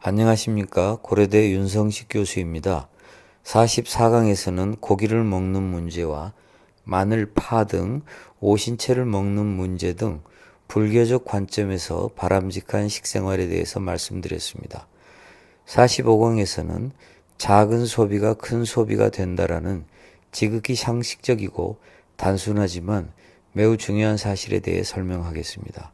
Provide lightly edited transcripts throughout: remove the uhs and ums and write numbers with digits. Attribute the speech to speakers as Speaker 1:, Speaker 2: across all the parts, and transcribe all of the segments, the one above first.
Speaker 1: 안녕하십니까. 고려대 윤성식 교수입니다. 44강에서는 고기를 먹는 문제와 마늘, 파 등 오신채를 먹는 문제 등 불교적 관점에서 바람직한 식생활에 대해서 말씀드렸습니다. 45강에서는 작은 소비가 큰 소비가 된다라는 지극히 상식적이고 단순하지만 매우 중요한 사실에 대해 설명하겠습니다.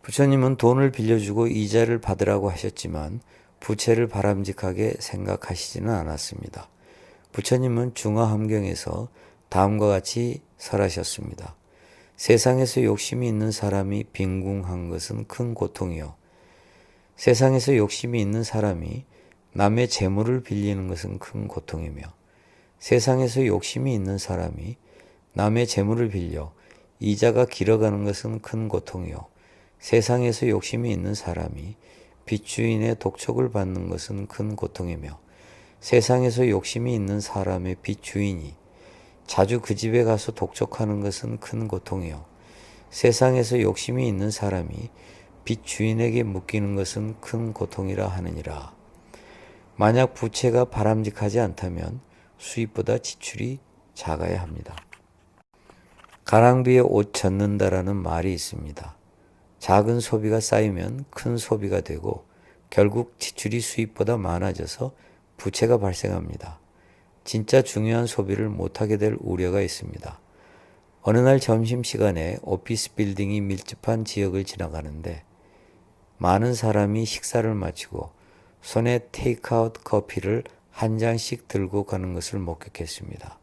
Speaker 1: 부처님은 돈을 빌려주고 이자를 받으라고 하셨지만 부채를 바람직하게 생각하시지는 않았습니다. 부처님은 중화함경에서 다음과 같이 설하셨습니다. 세상에서 욕심이 있는 사람이 빈궁한 것은 큰 고통이요. 세상에서 욕심이 있는 사람이 남의 재물을 빌리는 것은 큰 고통이며 세상에서 욕심이 있는 사람이 남의 재물을 빌려 이자가 길어가는 것은 큰 고통이요. 세상에서 욕심이 있는 사람이 빚주인의 독촉을 받는 것은 큰 고통이며 세상에서 욕심이 있는 사람의 빚주인이 자주 그 집에 가서 독촉하는 것은 큰 고통이요. 세상에서 욕심이 있는 사람이 빚주인에게 묶이는 것은 큰 고통이라 하느니라. 만약 부채가 바람직하지 않다면 수입보다 지출이 작아야 합니다. 가랑비에 옷 젖는다라는 말이 있습니다. 작은 소비가 쌓이면 큰 소비가 되고 결국 지출이 수입보다 많아져서 부채가 발생합니다. 진짜 중요한 소비를 못하게 될 우려가 있습니다. 어느 날 점심시간에 오피스 빌딩이 밀집한 지역을 지나가는데 많은 사람이 식사를 마치고 손에 테이크아웃 커피를 한 잔씩 들고 가는 것을 목격했습니다.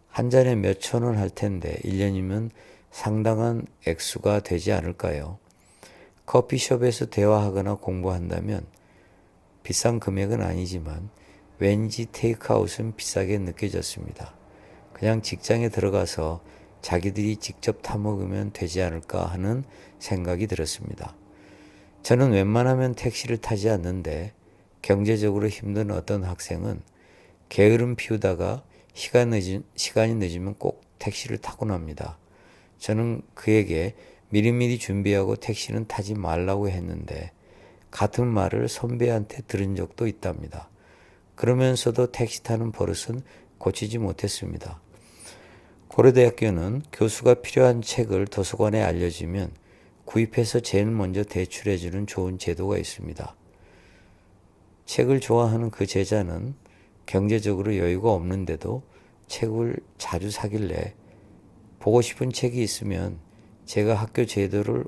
Speaker 1: 한 잔에 몇천 원 할 텐데 1년이면 상당한 액수가 되지 않을까요? 커피숍에서 대화하거나 공부한다면 비싼 금액은 아니지만 왠지 테이크아웃은 비싸게 느껴졌습니다. 그냥 직장에 들어가서 자기들이 직접 타먹으면 되지 않을까 하는 생각이 들었습니다. 저는 웬만하면 택시를 타지 않는데 경제적으로 힘든 어떤 학생은 게으름 피우다가 시간이 늦으면 꼭 택시를 타곤 합니다. 저는 그에게 미리미리 준비하고 택시는 타지 말라고 했는데 같은 말을 선배한테 들은 적도 있답니다. 그러면서도 택시 타는 버릇은 고치지 못했습니다. 고려대학교는 교수가 필요한 책을 도서관에 알려주면 구입해서 제일 먼저 대출해주는 좋은 제도가 있습니다. 책을 좋아하는 그 제자는 경제적으로 여유가 없는데도 책을 자주 사길래 보고 싶은 책이 있으면 제가 학교 제도를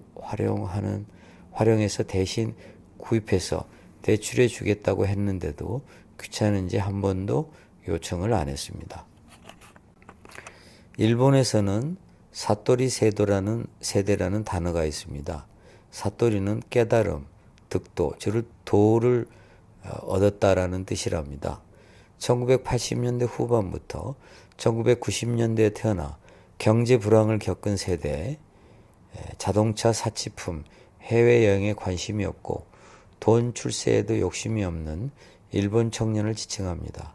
Speaker 1: 활용해서 대신 구입해서 대출해 주겠다고 했는데도 귀찮은지 한 번도 요청을 안 했습니다. 일본에서는 사토리 세대라는 단어가 있습니다. 사토리는 깨달음, 득도, 즉 도를 얻었다라는 뜻이랍니다. 1980년대 후반부터 1990년대에 태어나 경제 불황을 겪은 세대, 자동차 사치품, 해외여행에 관심이 없고 돈 출세에도 욕심이 없는 일본 청년을 지칭합니다.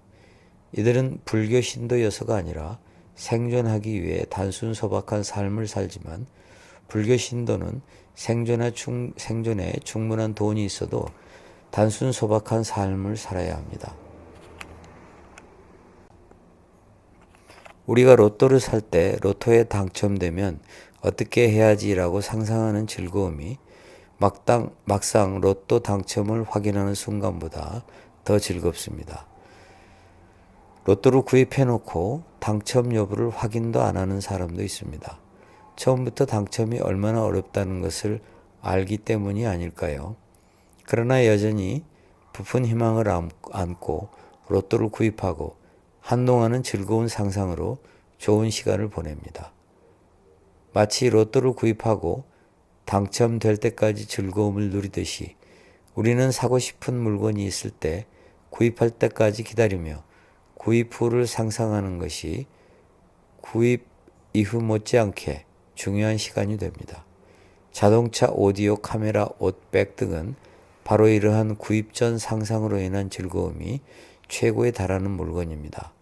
Speaker 1: 이들은 불교 신도여서가 아니라 생존하기 위해 단순 소박한 삶을 살지만 불교 신도는 생존에 충분한 돈이 있어도 단순 소박한 삶을 살아야 합니다. 우리가 로또를 살 때 로또에 당첨되면 어떻게 해야지라고 상상하는 즐거움이 막상 로또 당첨을 확인하는 순간보다 더 즐겁습니다. 로또를 구입해놓고 당첨 여부를 확인도 안 하는 사람도 있습니다. 처음부터 당첨이 얼마나 어렵다는 것을 알기 때문이 아닐까요? 그러나 여전히 부푼 희망을 안고 로또를 구입하고 한동안은 즐거운 상상으로 좋은 시간을 보냅니다. 마치 로또를 구입하고 당첨될 때까지 즐거움을 누리듯이 우리는 사고 싶은 물건이 있을 때 구입할 때까지 기다리며 구입 후를 상상하는 것이 구입 이후 못지않게 중요한 시간이 됩니다. 자동차, 오디오, 카메라, 옷, 백 등은 바로 이러한 구입 전 상상으로 인한 즐거움이 최고에 달하는 물건입니다.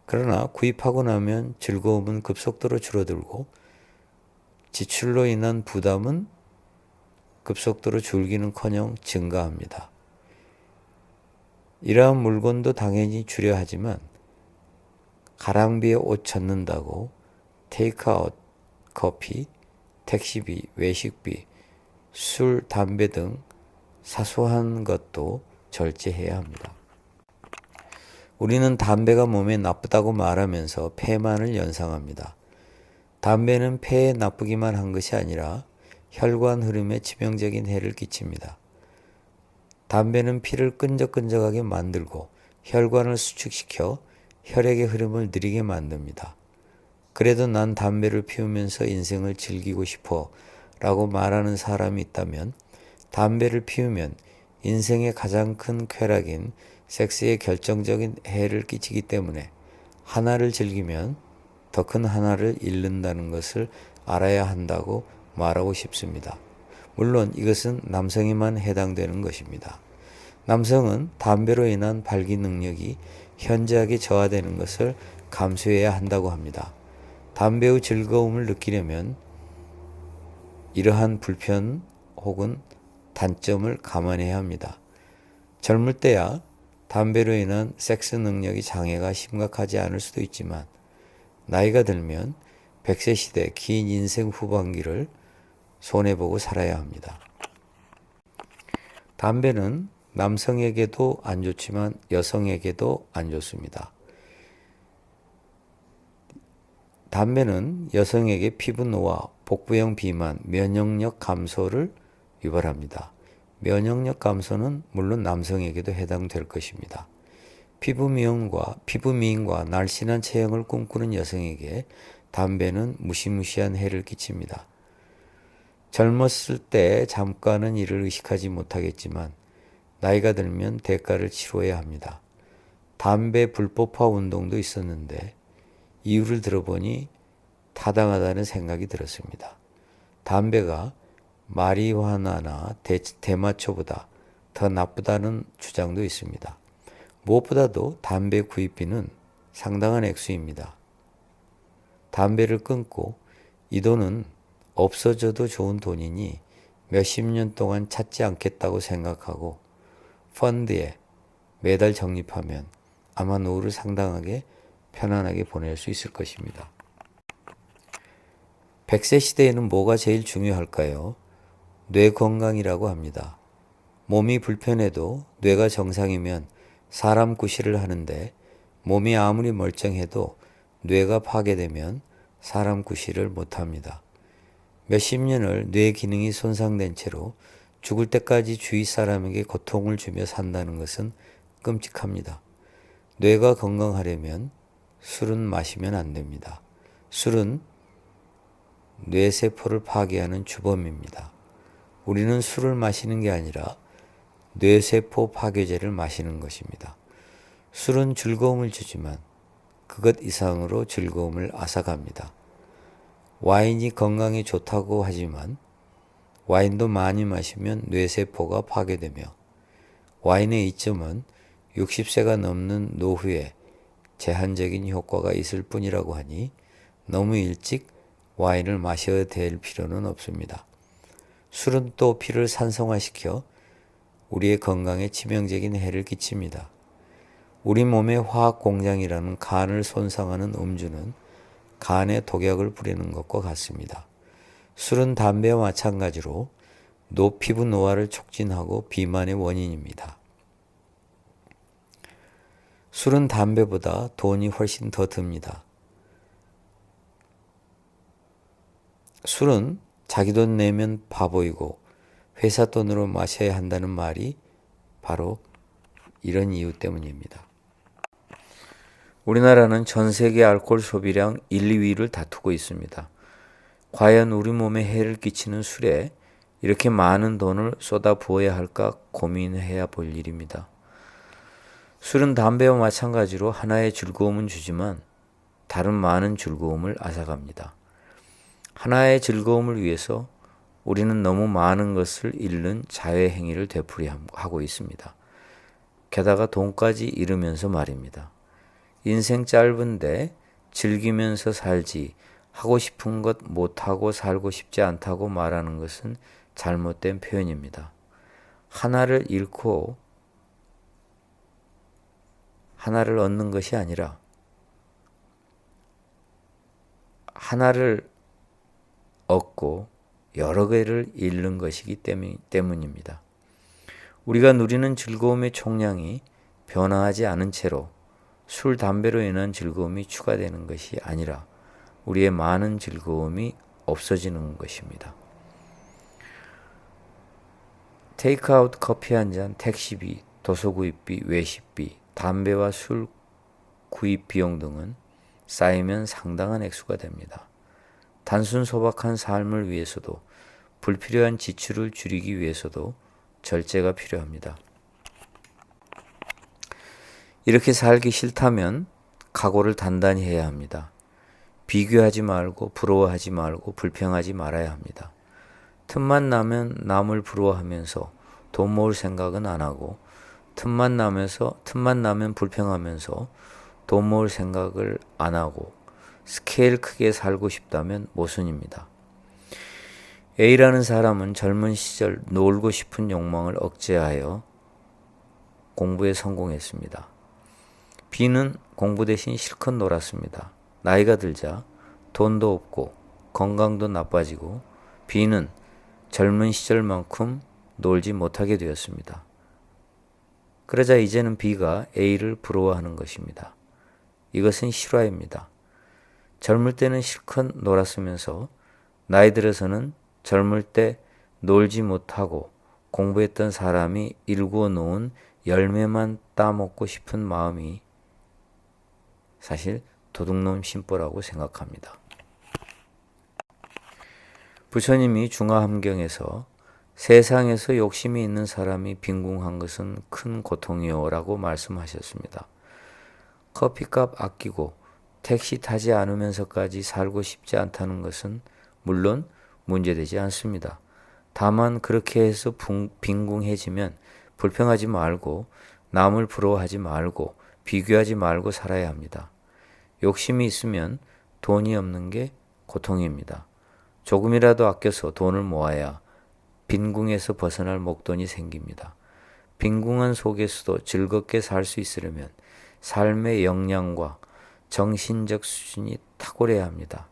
Speaker 1: 그러나 구입하고 나면 즐거움은 급속도로 줄어들고 지출로 인한 부담은 급속도로 줄기는커녕 증가합니다. 이러한 물건도 당연히 줄여야 하지만 가랑비에 옷 젖는다고 테이크아웃, 커피, 택시비, 외식비, 술, 담배 등 사소한 것도 절제해야 합니다. 우리는 담배가 몸에 나쁘다고 말하면서 폐만을 연상합니다. 담배는 폐에 나쁘기만 한 것이 아니라 혈관 흐름에 치명적인 해를 끼칩니다. 담배는 피를 끈적끈적하게 만들고 혈관을 수축시켜 혈액의 흐름을 느리게 만듭니다. 그래도 난 담배를 피우면서 인생을 즐기고 싶어 라고 말하는 사람이 있다면 담배를 피우면 인생의 가장 큰 쾌락인 섹스에 결정적인 해를 끼치기 때문에 하나를 즐기면 더 큰 하나를 잃는다는 것을 알아야 한다고 말하고 싶습니다. 물론 이것은 남성에만 해당되는 것입니다. 남성은 담배로 인한 발기 능력이 현저하게 저하되는 것을 감수해야 한다고 합니다. 담배의 즐거움을 느끼려면 이러한 불편 혹은 단점을 감안해야 합니다. 젊을 때야 담배로 인한 섹스 능력이 장애가 심각하지 않을 수도 있지만 나이가 들면 100세 시대 긴 인생 후반기를 손해보고 살아야 합니다. 담배는 남성에게도 안 좋지만 여성에게도 안 좋습니다. 담배는 여성에게 피부 노화, 복부형 비만, 면역력 감소를 유발합니다. 면역력 감소는 물론 남성에게도 해당될 것입니다. 피부 미인과 날씬한 체형을 꿈꾸는 여성에게 담배는 무시무시한 해를 끼칩니다. 젊었을 때 잠깐은 이를 의식하지 못하겠지만 나이가 들면 대가를 치러야 합니다. 담배 불법화 운동도 있었는데 이유를 들어보니 타당하다는 생각이 들었습니다. 담배가 마리화나나 대마초보다 더 나쁘다는 주장도 있습니다. 무엇보다도 담배 구입비는 상당한 액수입니다. 담배를 끊고 이 돈은 없어져도 좋은 돈이니 몇십 년 동안 찾지 않겠다고 생각하고 펀드에 매달 적립하면 아마 노후를 상당하게 편안하게 보낼 수 있을 것입니다. 100세 시대에는 뭐가 제일 중요할까요? 뇌 건강이라고 합니다. 몸이 불편해도 뇌가 정상이면 사람 구실을 하는데 몸이 아무리 멀쩡해도 뇌가 파괴되면 사람 구실을 못합니다. 몇십 년을 뇌 기능이 손상된 채로 죽을 때까지 주위 사람에게 고통을 주며 산다는 것은 끔찍합니다. 뇌가 건강하려면 술은 마시면 안 됩니다. 술은 뇌세포를 파괴하는 주범입니다. 우리는 술을 마시는 게 아니라 뇌세포 파괴제를 마시는 것입니다. 술은 즐거움을 주지만 그것 이상으로 즐거움을 앗아갑니다. 와인이 건강에 좋다고 하지만 와인도 많이 마시면 뇌세포가 파괴되며 와인의 이점은 60세가 넘는 노후에 제한적인 효과가 있을 뿐이라고 하니 너무 일찍 와인을 마셔야 될 필요는 없습니다. 술은 또 피를 산성화시켜 우리의 건강에 치명적인 해를 끼칩니다. 우리 몸의 화학 공장이라는 간을 손상하는 음주는 간에 독약을 뿌리는 것과 같습니다. 술은 담배와 마찬가지로 피부 노화를 촉진하고 비만의 원인입니다. 술은 담배보다 돈이 훨씬 더 듭니다. 술은 자기 돈 내면 바보이고 회사 돈으로 마셔야 한다는 말이 바로 이런 이유 때문입니다. 우리나라는 전 세계 알코올 소비량 1, 2위를 다투고 있습니다. 과연 우리 몸에 해를 끼치는 술에 이렇게 많은 돈을 쏟아 부어야 할까 고민해야 볼 일입니다. 술은 담배와 마찬가지로 하나의 즐거움은 주지만 다른 많은 즐거움을 앗아갑니다. 하나의 즐거움을 위해서 우리는 너무 많은 것을 잃는 자해 행위를 되풀이하고 있습니다. 게다가 돈까지 잃으면서 말입니다. 인생 짧은데 즐기면서 살지 하고 싶은 것 못하고 살고 싶지 않다고 말하는 것은 잘못된 표현입니다. 하나를 잃고 하나를 얻는 것이 아니라 하나를 얻고 여러 개를 잃는 것이기 때문입니다. 우리가 누리는 즐거움의 총량이 변화하지 않은 채로 술, 담배로 인한 즐거움이 추가되는 것이 아니라 우리의 많은 즐거움이 없어지는 것입니다. 테이크아웃 커피 한 잔, 택시비, 도서 구입비, 외식비, 담배와 술 구입 비용 등은 쌓이면 상당한 액수가 됩니다. 단순 소박한 삶을 위해서도 불필요한 지출을 줄이기 위해서도 절제가 필요합니다. 이렇게 살기 싫다면 각오를 단단히 해야 합니다. 비교하지 말고 부러워하지 말고 불평하지 말아야 합니다. 틈만 나면 남을 부러워하면서 돈 모을 생각은 안 하고 틈만 나면 불평하면서 돈 모을 생각을 안 하고 스케일 크게 살고 싶다면 모순입니다. A라는 사람은 젊은 시절 놀고 싶은 욕망을 억제하여 공부에 성공했습니다. B는 공부 대신 실컷 놀았습니다. 나이가 들자 돈도 없고 건강도 나빠지고 B는 젊은 시절만큼 놀지 못하게 되었습니다. 그러자 이제는 B가 A를 부러워하는 것입니다. 이것은 실화입니다. 젊을 때는 실컷 놀았으면서 나이 들어서는 젊을 때 놀지 못하고 공부했던 사람이 일구어 놓은 열매만 따먹고 싶은 마음이 사실 도둑놈 심보라고 생각합니다. 부처님이 중화함경에서 세상에서 욕심이 있는 사람이 빈궁한 것은 큰 고통이요 라고 말씀하셨습니다. 커피값 아끼고 택시 타지 않으면서까지 살고 싶지 않다는 것은 물론 문제되지 않습니다. 다만 그렇게 해서 빈궁해지면 불평하지 말고 남을 부러워하지 말고 비교하지 말고 살아야 합니다. 욕심이 있으면 돈이 없는 게 고통입니다. 조금이라도 아껴서 돈을 모아야 빈궁에서 벗어날 목돈이 생깁니다. 빈궁한 속에서도 즐겁게 살 수 있으려면 삶의 역량과 정신적 수준이 탁월해야 합니다.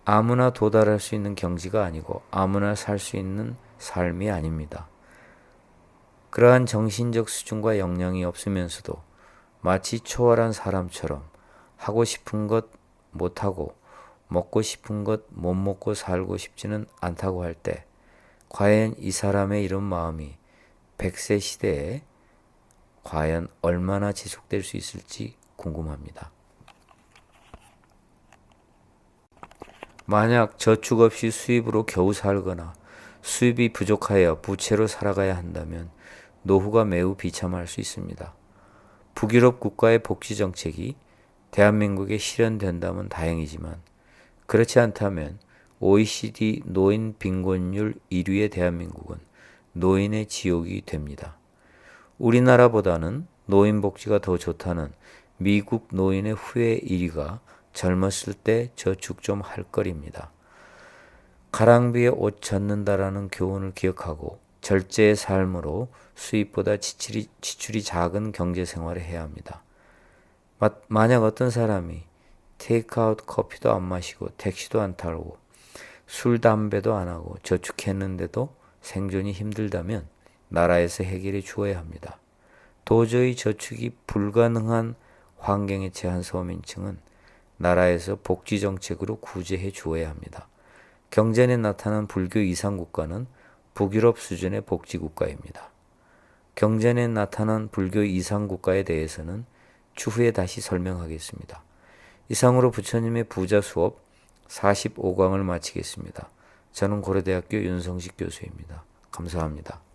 Speaker 1: 아무나 도달할 수 있는 경지가 아니고 아무나 살 수 있는 삶이 아닙니다. 그러한 정신적 수준과 역량이 없으면서도 마치 초월한 사람처럼 하고 싶은 것 못하고 먹고 싶은 것 못 먹고 살고 싶지는 않다고 할 때 과연 이 사람의 이런 마음이 100세 시대에 과연 얼마나 지속될 수 있을지 궁금합니다. 만약 저축 없이 수입으로 겨우 살거나 수입이 부족하여 부채로 살아가야 한다면 노후가 매우 비참할 수 있습니다. 북유럽 국가의 복지 정책이 대한민국에 실현된다면 다행이지만 그렇지 않다면 OECD 노인 빈곤율 1위의 대한민국은 노인의 지옥이 됩니다. 우리나라보다는 노인 복지가 더 좋다는 미국 노인의 후회 1위가 젊었을 때 저축 좀 할 거리입니다. 가랑비에 옷 젖는다라는 교훈을 기억하고 절제의 삶으로 수입보다 지출이 작은 경제 생활을 해야 합니다. 만약 어떤 사람이 테이크아웃 커피도 안 마시고 택시도 안 타고 술, 담배도 안 하고 저축했는데도 생존이 힘들다면 나라에서 해결해 주어야 합니다. 도저히 저축이 불가능한 환경에 처한 서민층은 나라에서 복지 정책으로 구제해 주어야 합니다. 경전에 나타난 불교 이상국가는 북유럽 수준의 복지국가입니다. 경전에 나타난 불교 이상국가에 대해서는 추후에 다시 설명하겠습니다. 이상으로 부처님의 부자 수업 45강을 마치겠습니다. 저는 고려대학교 윤성식 교수입니다. 감사합니다.